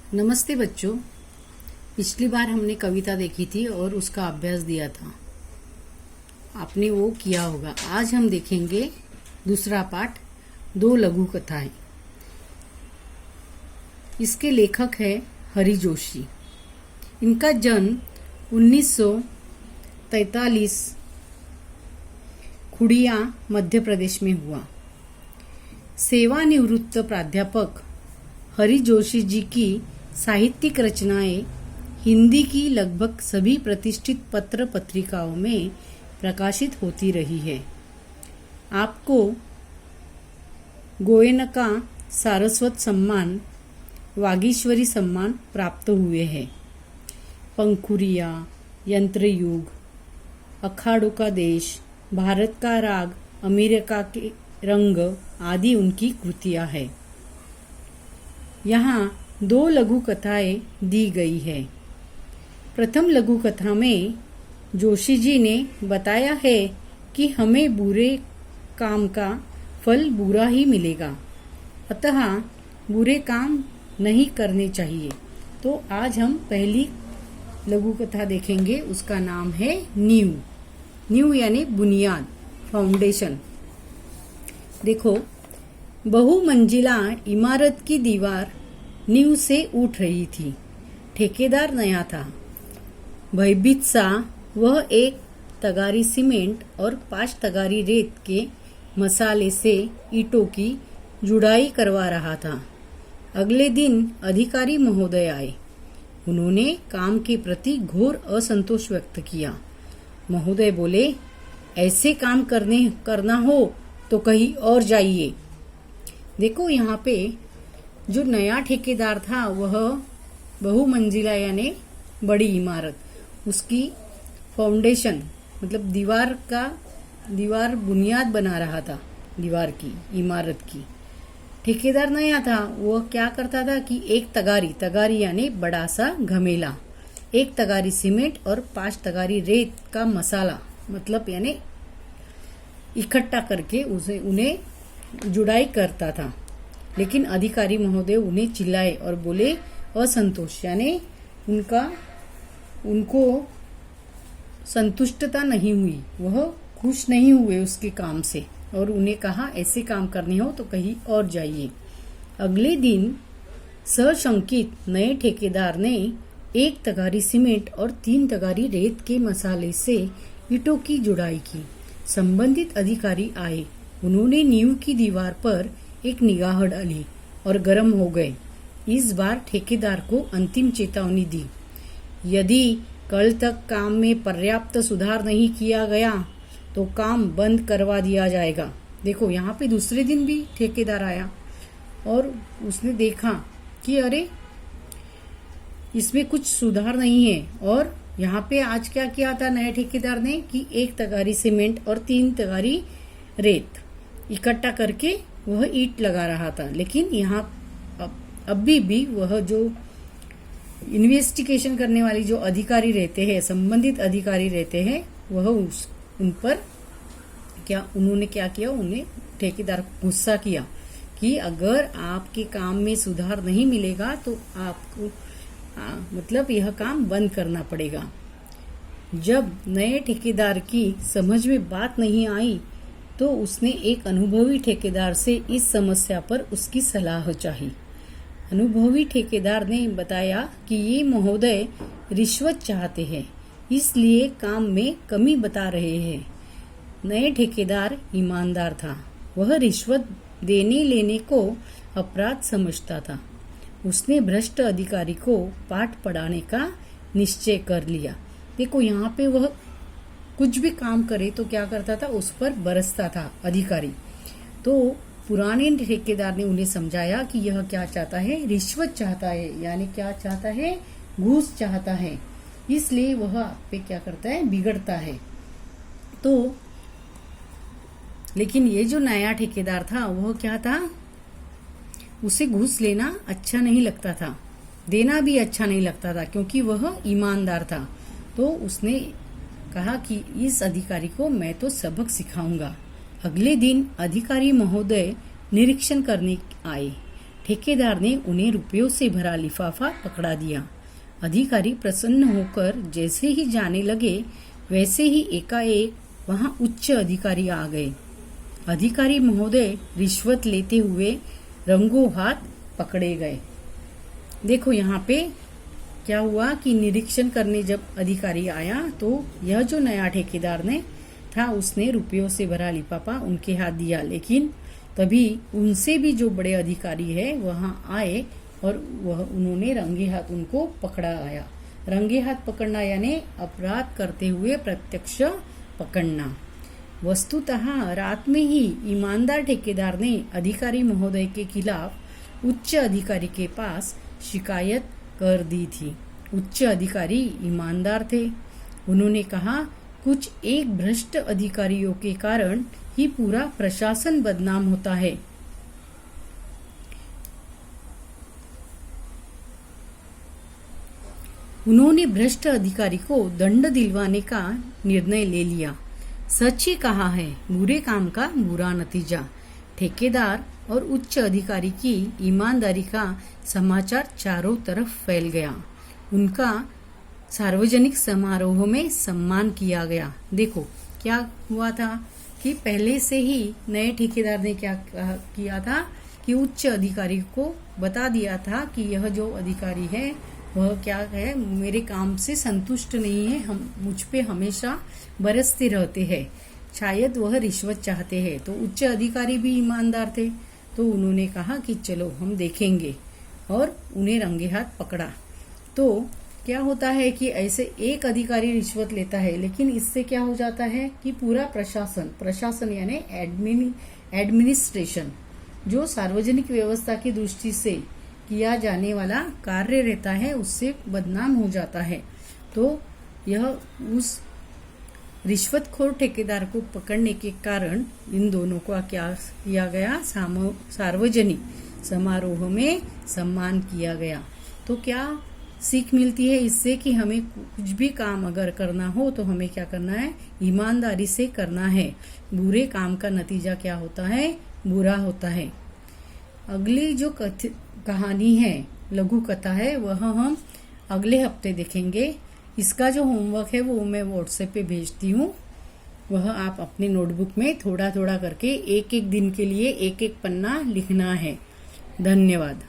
नमस्ते बच्चों। पिछली बार हमने कविता देखी थी और उसका अभ्यास दिया था। आपने वो किया होगा। आज हम देखेंगे दूसरा पाठ, दो लघु कथाएं। इसके लेखक है हरि जोशी। इनका जन्म 1943 खुड़िया मध्य प्रदेश में हुआ। सेवानिवृत्त प्राध्यापक हरि जोशी जी की साहित्यिक रचनाएं हिंदी की लगभग सभी प्रतिष्ठित पत्र पत्रिकाओं में प्रकाशित होती रही है। आपको गोयनका सारस्वत सम्मान, वागीश्वरी सम्मान प्राप्त हुए हैं। पंखुरिया, यंत्रयुग, अखाड़ों का देश, भारत का राग, अमेरिका के रंग आदि उनकी कृतियां हैं। यहाँ दो लघु कथाएं दी गई है। प्रथम लघु कथा में जोशी जी ने बताया है कि हमें बुरे काम का फल बुरा ही मिलेगा, अतः बुरे काम नहीं करने चाहिए। तो आज हम पहली लघु कथा देखेंगे। उसका नाम है नींव। नींव यानी बुनियाद, फाउंडेशन। देखो, बहुमंजिला इमारत की दीवार नींव से उठ रही थी। ठेकेदार नया था। भयभीत सा वह एक तगारी सीमेंट और 5 तगारी रेत के मसाले से ईंटों की जुड़ाई करवा रहा था। अगले दिन अधिकारी महोदय आए। उन्होंने काम के प्रति घोर असंतोष व्यक्त किया। महोदय बोले, ऐसे काम करना हो तो कहीं और जाइए। देखो, यहाँ पे जो नया ठेकेदार था वह बहुमंजिला यानी बड़ी इमारत, उसकी फाउंडेशन मतलब दीवार बुनियाद बना रहा था, दीवार की, इमारत की। ठेकेदार नया था। वह क्या करता था कि एक तगारी यानी बड़ा सा घमेला, 1 तगारी सीमेंट और 5 तगारी रेत का मसाला मतलब यानी इकट्ठा करके उन्हें जुड़ाई करता था। लेकिन अधिकारी महोदय उन्हें चिल्लाए और बोले असंतोष यानी उनको संतुष्टता नहीं हुई, वह खुश नहीं हुए उसके काम से और उन्हें कहा ऐसे काम करने हो तो कहीं और जाइए। अगले दिन सशंकित नए ठेकेदार ने 1 तगारी सीमेंट और 3 तगारी रेत के मसाले से ईंटों की जुड़ाई की। संबंधित अधिकारी आए। उन्होंने नींव की दीवार पर एक निगाह डाली और गर्म हो गए। इस बार ठेकेदार को अंतिम चेतावनी दी, यदि कल तक काम में पर्याप्त सुधार नहीं किया गया तो काम बंद करवा दिया जाएगा। देखो, यहाँ पे दूसरे दिन भी ठेकेदार आया और उसने देखा कि अरे, इसमें कुछ सुधार नहीं है। और यहाँ पे आज क्या किया था नए ठेकेदार ने कि 1 तगारी सीमेंट और 3 तगारी रेत इकट्ठा करके वह ईंट लगा रहा था। लेकिन यहाँ अभी भी वह जो इन्वेस्टिगेशन करने वाली जो अधिकारी रहते हैं, संबंधित अधिकारी रहते हैं, वह उन पर उन्होंने क्या किया, उन्हें ठेकेदार को गुस्सा किया कि अगर आपके काम में सुधार नहीं मिलेगा तो आपको मतलब यह काम बंद करना पड़ेगा। जब नए ठेकेदार की समझ में बात नहीं आई तो उसने एक अनुभवी ठेकेदार से इस समस्या पर उसकी सलाह चाही। अनुभवी ठेकेदार ने बताया कि ये महोदय रिश्वत चाहते हैं, इसलिए काम में कमी बता रहे हैं। नए ठेकेदार ईमानदार था। वह रिश्वत देने लेने को अपराध समझता था। उसने भ्रष्ट अधिकारी को पाठ पढ़ाने का निश्चय कर लिया। देखो, यहाँ पे वह कुछ भी काम करे तो क्या करता था, उस पर बरसता था अधिकारी। तो पुराने ठेकेदार ने उन्हें समझाया कि यह क्या चाहता है, रिश्वत चाहता है, यानी क्या चाहता है, घूस चाहता है। इसलिए वह आप पे क्या करता है, बिगड़ता है। तो लेकिन ये जो नया ठेकेदार था वह क्या था, उसे घूस लेना अच्छा नहीं लगता था, देना भी अच्छा नहीं लगता था, क्योंकि वह ईमानदार था। तो उसने कहा कि इस अधिकारी को मैं तो सबक सिखाऊंगा। अगले दिन अधिकारी महोदय निरीक्षण करने आए। ठेकेदार ने उन्हें रुपयों से भरा लिफाफा पकड़ा दिया। अधिकारी प्रसन्न होकर जैसे ही जाने लगे वैसे ही एकाएक वहां उच्च अधिकारी आ गए। अधिकारी महोदय रिश्वत लेते हुए रंगों हाथ पकड़े गए। देखो यहाँ पे क्या हुआ कि निरीक्षण करने जब अधिकारी आया तो यह जो नया ठेकेदार ने था उसने रुपयों से भरा लिफाफा उनके हाथ दिया, लेकिन तभी उनसे भी जो बड़े अधिकारी है वहां आए और उन्होंने रंगे हाथ उनको पकड़ाया। रंगे हाथ पकड़ना यानी अपराध करते हुए प्रत्यक्ष पकड़ना। वस्तुतः रात में ही ईमानदार ठेकेदार ने अधिकारी महोदय के खिलाफ उच्च अधिकारी के पास शिकायत कर दी थी। उच्च अधिकारी ईमानदार थे। उन्होंने कहा, कुछ एक भ्रष्ट अधिकारियों के कारण ही पूरा प्रशासन बदनाम होता है। उन्होंने भ्रष्ट अधिकारी को दंड दिलवाने का निर्णय ले लिया। सच ही कहा है, बुरे काम का बुरा नतीजा। ठेकेदार और उच्च अधिकारी की ईमानदारी का समाचार चारों तरफ फैल गया। उनका सार्वजनिक समारोह में सम्मान किया गया। देखो क्या हुआ था कि पहले से ही नए ठेकेदार ने क्या किया था कि उच्च अधिकारी को बता दिया था कि यह जो अधिकारी है वह क्या है, मेरे काम से संतुष्ट नहीं है, हम मुझ पे हमेशा बरसते रहते हैं, शायद वह रिश्वत चाहते हैं। तो उच्च अधिकारी भी ईमानदार थे, तो उन्होंने कहा कि चलो हम देखेंगे और उन्हें रंगे हाथ पकड़ा। तो क्या होता है कि ऐसे एक अधिकारी रिश्वत लेता है, लेकिन इससे क्या हो जाता है कि पूरा प्रशासन यानी एडमिनिस्ट्रेशन जो सार्वजनिक व्यवस्था की दृष्टि से किया जाने वाला कार्य रहता है उससे बदनाम हो जाता है। तो यह उस रिश्वतखोर ठेकेदार को पकड़ने के कारण इन दोनों का क्या किया गया, सार्वजनिक समारोह में सम्मान किया गया। तो क्या सीख मिलती है इससे कि हमें कुछ भी काम अगर करना हो तो हमें क्या करना है, ईमानदारी से करना है। बुरे काम का नतीजा क्या होता है, बुरा होता है। अगली जो कहानी है, लघु कथा है, वह हम अगले हफ्ते देखेंगे। इसका जो होमवर्क है वो मैं व्हाट्सएप पे भेजती हूँ। वह आप अपने नोटबुक में थोड़ा थोड़ा करके एक एक दिन के लिए एक एक पन्ना लिखना है। धन्यवाद।